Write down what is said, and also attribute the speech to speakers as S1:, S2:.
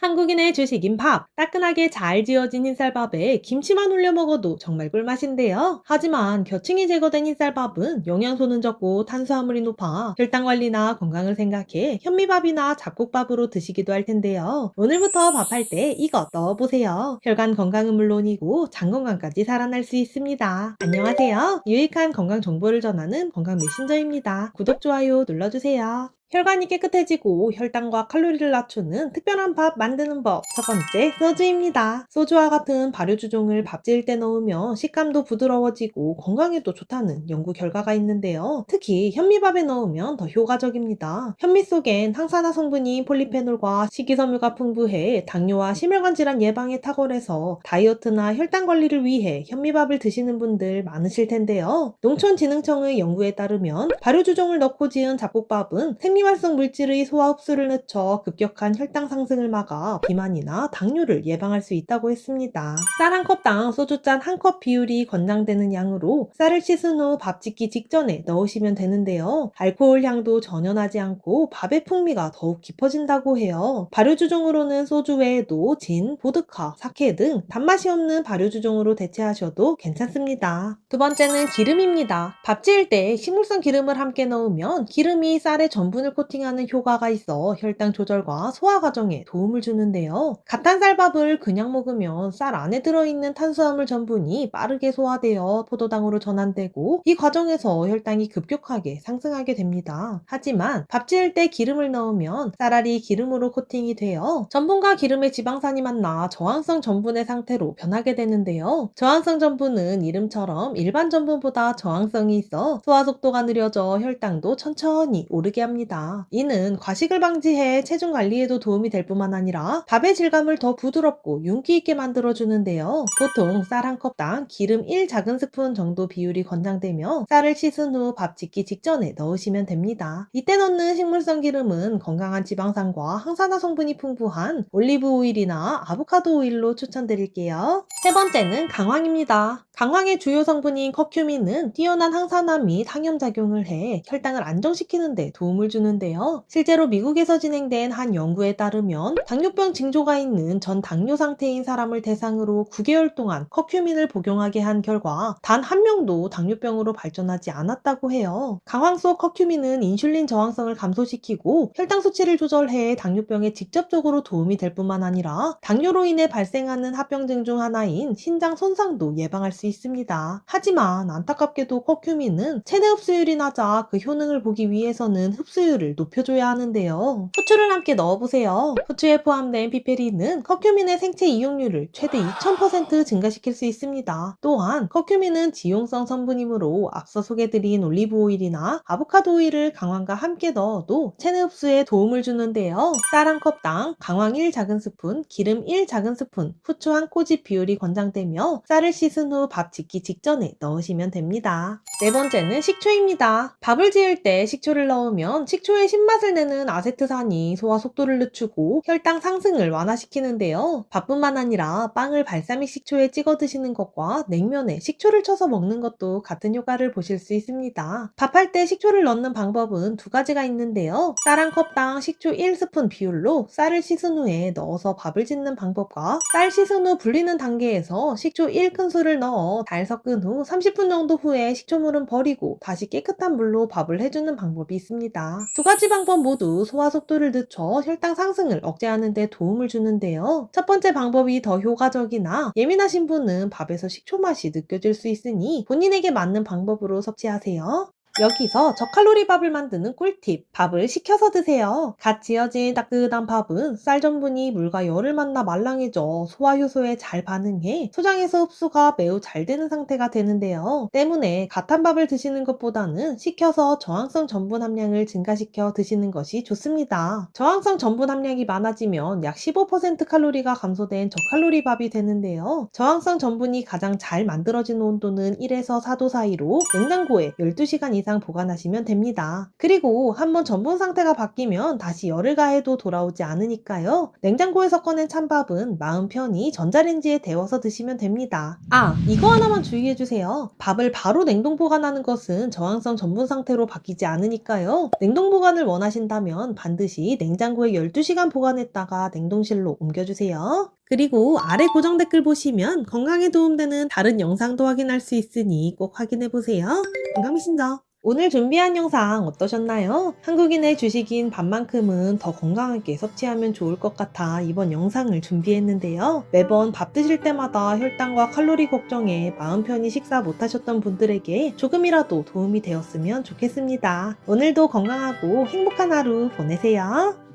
S1: 한국인의 주식인 밥. 따끈하게 잘 지어진 흰쌀밥에 김치만 올려 먹어도 정말 꿀맛인데요. 하지만 겨층이 제거된 흰쌀밥은 영양소는 적고 탄수화물이 높아 혈당 관리나 건강을 생각해 현미밥이나 잡곡밥으로 드시기도 할 텐데요. 오늘부터 밥할 때 이것 넣어보세요. 혈관 건강은 물론이고 장 건강까지 살아날 수 있습니다. 안녕하세요. 유익한 건강 정보를 전하는 건강 메신저입니다. 구독, 좋아요 눌러주세요. 혈관이 깨끗해지고 혈당과 칼로리를 낮추는 특별한 밥 만드는 법. 첫 번째, 소주입니다. 소주와 같은 발효주종을 밥 지을 때 넣으면 식감도 부드러워지고 건강에도 좋다는 연구 결과가 있는데요. 특히 현미밥에 넣으면 더 효과적입니다. 현미 속엔 항산화 성분인 폴리페놀과 식이섬유가 풍부해 당뇨와 심혈관 질환 예방에 탁월해서 다이어트나 혈당 관리를 위해 현미밥을 드시는 분들 많으실 텐데요. 농촌진흥청의 연구에 따르면 발효주종을 넣고 지은 잡곡밥은 생리활성 물질의 소화 흡수를 늦춰 급격한 혈당 상승을 막아 비만이나 당뇨를 예방할 수 있다고 했습니다. 쌀 한 컵당 소주잔 한 컵 비율이 권장되는 양으로 쌀을 씻은 후 밥 짓기 직전에 넣으시면 되는데요. 알코올 향도 전혀 나지 않고 밥의 풍미가 더욱 깊어진다고 해요. 발효주종으로는 소주 외에도 진, 보드카, 사케 등 단맛이 없는 발효주종으로 대체하셔도 괜찮습니다. 두 번째는 기름입니다. 밥 지을 때 식물성 기름을 함께 넣으면 기름이 쌀의 전분을 코팅하는 효과가 있어 혈당 조절과 소화 과정에 도움을 주는데요. 갓한 쌀밥을 그냥 먹으면 쌀 안에 들어있는 탄수화물 전분이 빠르게 소화되어 포도당으로 전환되고 이 과정에서 혈당이 급격하게 상승하게 됩니다. 하지만 밥 지을 때 기름을 넣으면 쌀알이 기름으로 코팅이 되어 전분과 기름의 지방산이 만나 저항성 전분의 상태로 변하게 되는데요. 저항성 전분은 이름처럼 일반 전분보다 저항성이 있어 소화 속도가 느려져 혈당도 천천히 오르게 합니다. 이는 과식을 방지해 체중 관리에도 도움이 될 뿐만 아니라 밥의 질감을 더 부드럽고 윤기 있게 만들어주는데요. 보통 쌀 한 컵당 기름 1 작은 스푼 정도 비율이 권장되며 쌀을 씻은 후 밥 짓기 직전에 넣으시면 됩니다. 이때 넣는 식물성 기름은 건강한 지방산과 항산화 성분이 풍부한 올리브 오일이나 아보카도 오일로 추천드릴게요. 세 번째는 강황입니다. 강황의 주요 성분인 커큐민은 뛰어난 항산화 및 항염작용을 해 혈당을 안정시키는 데 도움을 주는데요. 실제로 미국에서 진행된 한 연구에 따르면 당뇨병 징조가 있는 전 당뇨 상태인 사람을 대상으로 9개월 동안 커큐민을 복용하게 한 결과 단 한 명도 당뇨병으로 발전하지 않았다고 해요. 강황 속 커큐민은 인슐린 저항성을 감소시키고 혈당 수치를 조절해 당뇨병에 직접적으로 도움이 될 뿐만 아니라 당뇨로 인해 발생하는 합병증 중 하나인 신장 손상도 예방할 수 있습니다. 하지만 안타깝게도 커큐민은 체내 흡수율이 낮아 그 효능을 보기 위해서는 흡수율을 높여줘야 하는데요. 후추를 함께 넣어보세요. 후추에 포함된 피페린은 커큐민의 생체 이용률을 최대 2000% 증가시킬 수 있습니다. 또한 커큐민은 지용성 성분이므로 앞서 소개드린 올리브 오일이나 아보카도 오일을 강황과 함께 넣어도 체내 흡수에 도움을 주는데요. 쌀 한 컵당 강황 1 작은 스푼, 기름 1 작은 스푼, 후추 한 꼬집 비율이 권장되며 쌀을 씻은 후 밥 짓기 직전에 넣으시면 됩니다. 네 번째는 식초입니다. 밥을 지을 때 식초를 넣으면 식초의 신맛을 내는 아세트산이 소화 속도를 늦추고 혈당 상승을 완화시키는데요. 밥뿐만 아니라 빵을 발사믹 식초에 찍어 드시는 것과 냉면에 식초를 쳐서 먹는 것도 같은 효과를 보실 수 있습니다. 밥할 때 식초를 넣는 방법은 두 가지가 있는데요. 쌀 한 컵당 식초 1스푼 비율로 쌀을 씻은 후에 넣어서 밥을 짓는 방법과 쌀 씻은 후 불리는 단계에서 식초 1큰술을 넣어 잘 섞은 후 30분 정도 후에 식초물은 버리고 다시 깨끗한 물로 밥을 해주는 방법이 있습니다. 두 가지 방법 모두 소화 속도를 늦춰 혈당 상승을 억제하는 데 도움을 주는데요. 첫 번째 방법이 더 효과적이나 예민하신 분은 밥에서 식초 맛이 느껴질 수 있으니 본인에게 맞는 방법으로 섭취하세요. 여기서 저칼로리 밥을 만드는 꿀팁. 밥을 식혀서 드세요. 갓 지어진 따뜻한 밥은 쌀 전분이 물과 열을 만나 말랑해져 소화 효소에 잘 반응해 소장에서 흡수가 매우 잘 되는 상태가 되는데요. 때문에 갓한 밥을 드시는 것보다는 식혀서 저항성 전분 함량을 증가시켜 드시는 것이 좋습니다. 저항성 전분 함량이 많아지면 약 15% 칼로리가 감소된 저칼로리 밥이 되는데요. 저항성 전분이 가장 잘 만들어지는 온도는 1에서 4도 사이로 냉장고에 12시간 이상 이상 보관하시면 됩니다. 그리고 한번 전분 상태가 바뀌면 다시 열을 가해도 돌아오지 않으니까요. 냉장고에서 꺼낸 찬밥은 마음 편히 전자레인지에 데워서 드시면 됩니다. 이거 하나만 주의해주세요. 밥을 바로 냉동 보관하는 것은 저항성 전분 상태로 바뀌지 않으니까요. 냉동 보관을 원하신다면 반드시 냉장고에 12시간 보관했다가 냉동실로 옮겨주세요. 그리고 아래 고정 댓글 보시면 건강에 도움되는 다른 영상도 확인할 수 있으니 꼭 확인해보세요. 건강미신저! 오늘 준비한 영상 어떠셨나요? 한국인의 주식인 밥만큼은 더 건강하게 섭취하면 좋을 것 같아 이번 영상을 준비했는데요. 매번 밥 드실 때마다 혈당과 칼로리 걱정에 마음 편히 식사 못하셨던 분들에게 조금이라도 도움이 되었으면 좋겠습니다. 오늘도 건강하고 행복한 하루 보내세요.